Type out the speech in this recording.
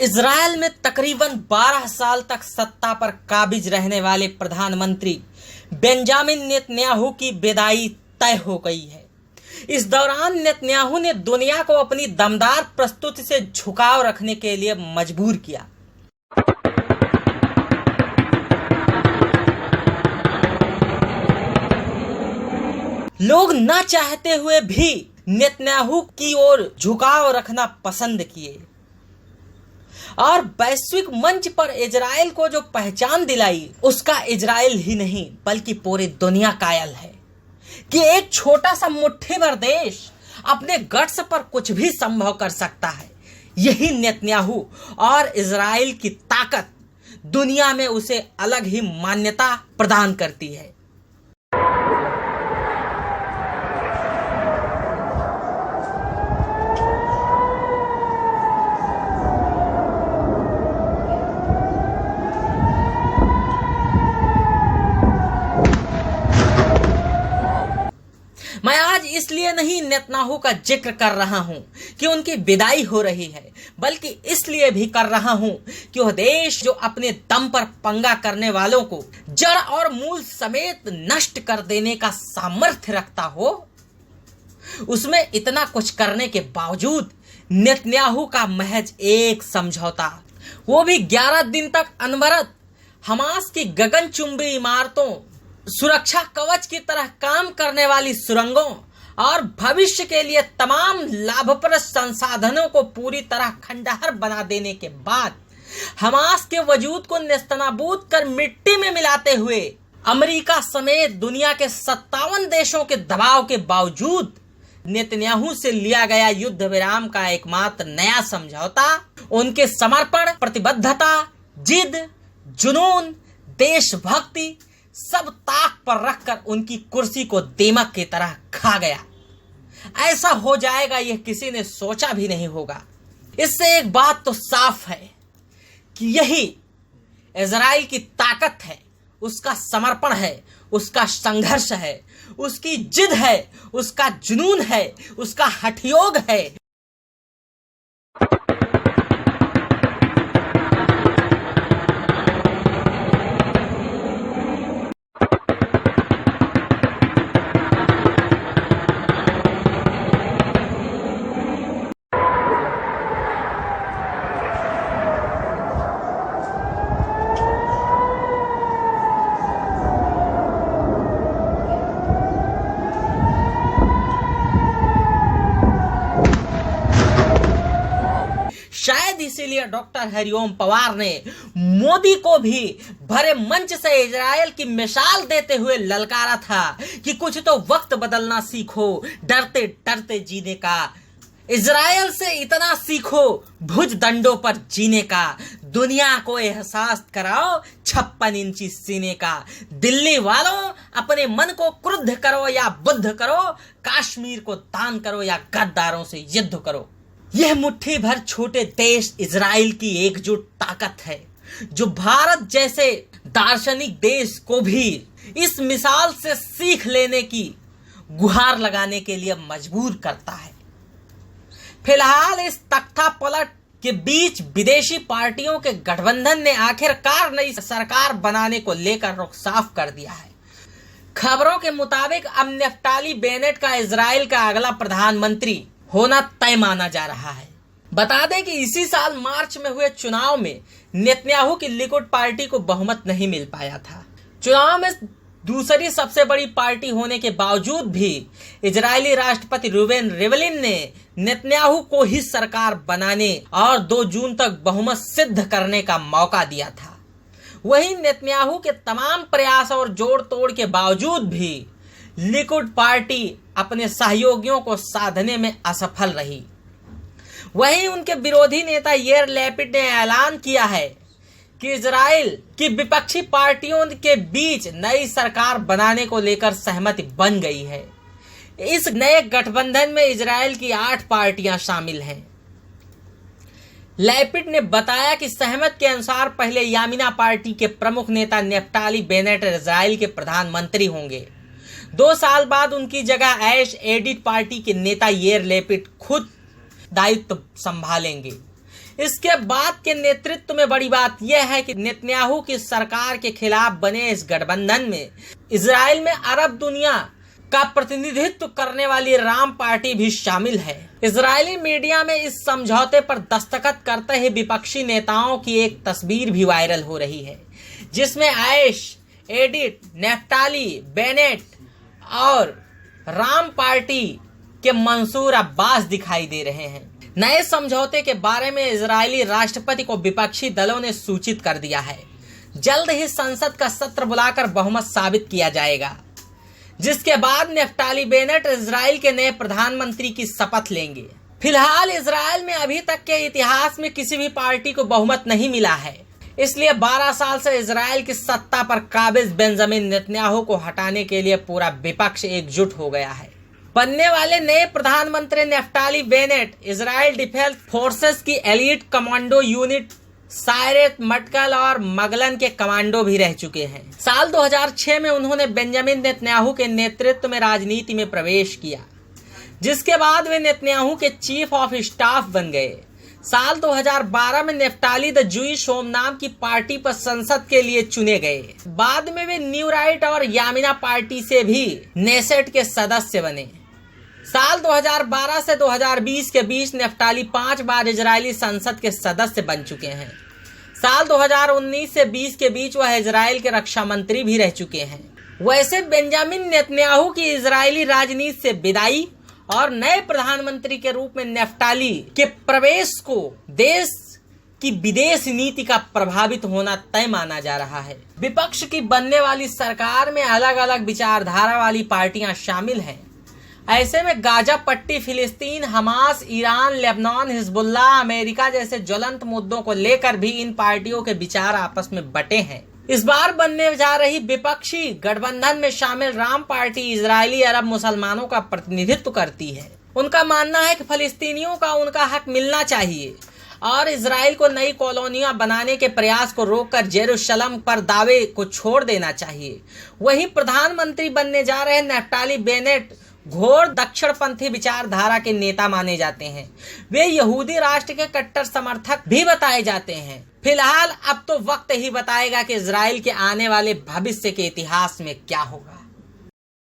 Israel में तकरीबन 12 साल तक सत्ता पर काबिज रहने वाले प्रधानमंत्री बेंजामिन नेतन्याहू की विदाई तय हो गई है। इस दौरान नेतन्याहू ने दुनिया को अपनी दमदार प्रस्तुति से झुकाव रखने के लिए मजबूर किया। लोग न चाहते हुए भी नेतन्याहू की ओर झुकाव रखना पसंद किए और वैश्विक मंच पर इजराइल को जो पहचान दिलाई उसका इजराइल ही नहीं बल्कि पूरी दुनिया कायल है कि एक छोटा सा मुट्ठी भर देश अपने गट्स पर कुछ भी संभव कर सकता है। यही नेतन्याहू और इजराइल की ताकत दुनिया में उसे अलग ही मान्यता प्रदान करती है। मैं आज इसलिए नहीं नेतन्याहू का जिक्र कर रहा हूं कि उनकी विदाई हो रही है, बल्कि इसलिए भी कर रहा हूं कि वह देश जो अपने दम पर पंगा करने वालों को जड़ और मूल समेत नष्ट कर देने का सामर्थ्य रखता हो, उसमें इतना कुछ करने के बावजूद नेतन्याहू का महज एक समझौता, वो भी 11 दिन तक अनवरत हमास की गगनचुंबी इमारतों, सुरक्षा कवच की तरह काम करने वाली सुरंगों और भविष्य के लिए तमाम लाभप्रद संसाधनों को पूरी तरह खंडहर बना देने के बाद हमास के वजूद को नेस्तनाबूद कर मिट्टी में मिलाते हुए अमेरिका समेत दुनिया के 57 देशों के दबाव के बावजूद नेतन्याहू से लिया गया युद्ध विराम का एकमात्र नया समझौता उनके समर्पण, प्रतिबद्धता, जिद, जुनून, देशभक्ति सब ताक पर रखकर उनकी कुर्सी को दीमक की तरह खा गया। ऐसा हो जाएगा यह किसी ने सोचा भी नहीं होगा। इससे एक बात तो साफ है कि यही इजराइल की ताकत है, उसका समर्पण है, उसका संघर्ष है, उसकी जिद है, उसका जुनून है, उसका हठयोग है। शायद इसीलिए डॉक्टर हरिओम पवार ने मोदी को भी भरे मंच से इजराइल की मिसाल देते हुए ललकारा था कि कुछ तो वक्त बदलना सीखो, डरते डरते जीने का। इजराइल से इतना सीखो भुज दंडों पर जीने का। दुनिया को एहसास कराओ 56 इंची सीने का। दिल्ली वालों, अपने मन को क्रुद्ध करो या बुद्ध करो, कश्मीर को दान करो या गद्दारों से युद्ध करो। यह मुट्ठी भर छोटे देश इजराइल की एकजुट ताकत है जो भारत जैसे दार्शनिक देश को भी इस मिसाल से सीख लेने की गुहार लगाने के लिए मजबूर करता है। फिलहाल इस तख्ता पलट के बीच विदेशी पार्टियों के गठबंधन ने आखिरकार नई सरकार बनाने को लेकर रुख साफ कर दिया है। खबरों के मुताबिक अब नफ्ताली बेनेट का इजराइल का अगला प्रधानमंत्री होना तय माना जा रहा है। बता दें कि इसी साल मार्च में हुए चुनाव में नेतन्याहू की लिकुड पार्टी को बहुमत नहीं मिल पाया था। चुनाव में दूसरी सबसे बड़ी पार्टी होने के बावजूद भी इजरायली राष्ट्रपति रूवेन रिवलिन ने नेतन्याहू को ही सरकार बनाने और 2 जून तक बहुमत सिद्ध करने का मौका दिया था। वहीं नेतन्याहू के तमाम प्रयास और जोड़ तोड़ के बावजूद भी लिकुड पार्टी अपने सहयोगियों को साधने में असफल रही। वहीं उनके विरोधी नेता यार लैपिड ने ऐलान किया है कि इजराइल की विपक्षी पार्टियों के बीच नई सरकार बनाने को लेकर सहमति बन गई है। इस नए गठबंधन में इजराइल की 8 पार्टियां शामिल हैं। लैपिड ने बताया कि सहमत के अनुसार पहले यामिना पार्टी के प्रमुख नेता नफ्ताली बेनेट इजराइल के प्रधानमंत्री होंगे। 2 साल बाद उनकी जगह ऐश एडिट पार्टी के नेता यार लैपिड खुद दायित्व संभालेंगे। इसके बाद के नेतृत्व में बड़ी बात यह है कि नेतन्याहू की सरकार के खिलाफ बने इस गठबंधन में इजराइल में अरब दुनिया का प्रतिनिधित्व करने वाली राम पार्टी भी शामिल है। इजरायली मीडिया में इस समझौते पर दस्तखत करते ही विपक्षी नेताओं की एक तस्वीर भी वायरल हो रही है, जिसमें आयेश, एडिट, नेफ्ताली बेनेट और राम पार्टी के मंसूर अब्बास दिखाई दे रहे हैं। नए समझौते के बारे में इजरायली राष्ट्रपति को विपक्षी दलों ने सूचित कर दिया है। जल्द ही संसद का सत्र बुलाकर बहुमत साबित किया जाएगा, जिसके बाद नेफ्ताली बेनेट इजराइल के नए प्रधानमंत्री की शपथ लेंगे। फिलहाल इजराइल में अभी तक के इतिहास में किसी भी पार्टी को बहुमत नहीं मिला है, इसलिए 12 साल से इजराइल की सत्ता पर काबिज बेंजामिन नेतन्याहू को हटाने के लिए पूरा विपक्ष एकजुट हो गया है। बनने वाले नए प्रधानमंत्री Naftali Bennett Israel defence forces की एलीट कमांडो यूनिट सायरेत मटकल और मगलन के कमांडो भी रह चुके हैं। साल 2006 में उन्होंने बेंजामिन नेतन्याहू के नेतृत्व में राजनीति में प्रवेश किया, जिसके बाद वे नेतन्याहू के चीफ ऑफ स्टाफ बन गए। साल 2012 में नेफ्ताली द जूइश होम नाम की पार्टी पर संसद के लिए चुने गए। बाद में वे न्यू राइट और यामिना पार्टी से भी नेसेट के सदस्य बने। साल 2012 से 2020 के बीच नेफ्ताली 5 बार इजरायली संसद के सदस्य बन चुके हैं। साल 2019 से 20 के बीच वह इजराइल के रक्षा मंत्री भी रह चुके हैं। वैसे बेंजामिन नेतन्याहू की इजरायली राजनीति से विदाई और नए प्रधानमंत्री के रूप में नेफ्ताली के प्रवेश को देश की विदेश नीति का प्रभावित होना तय माना जा रहा है। विपक्ष की बनने वाली सरकार में अलग अलग विचारधारा वाली पार्टियां शामिल हैं। ऐसे में गाजा पट्टी, फिलिस्तीन, Hamas, Iran, Lebanon, Hezbollah, America जैसे ज्वलंत मुद्दों को लेकर भी इन पार्टियों के विचार आपस में बटे हैं। इस बार बनने जा रही विपक्षी गठबंधन में शामिल राम पार्टी इजरायली अरब मुसलमानों का प्रतिनिधित्व करती है। उनका मानना है कि फलस्तीनियों का उनका हक मिलना चाहिए और इजराइल को नई कॉलोनियां बनाने के प्रयास को रोककर जेरूशलम पर दावे को छोड़ देना चाहिए। वहीं प्रधानमंत्री बनने जा रहे नेफ्ताली बेनेट घोर दक्षिणपंथी विचारधारा के नेता माने जाते हैं। वे यहूदी राष्ट्र के कट्टर समर्थक भी बताए जाते हैं। फिलहाल अब तो वक्त ही बताएगा कि इजराइल के आने वाले भविष्य के इतिहास में क्या होगा।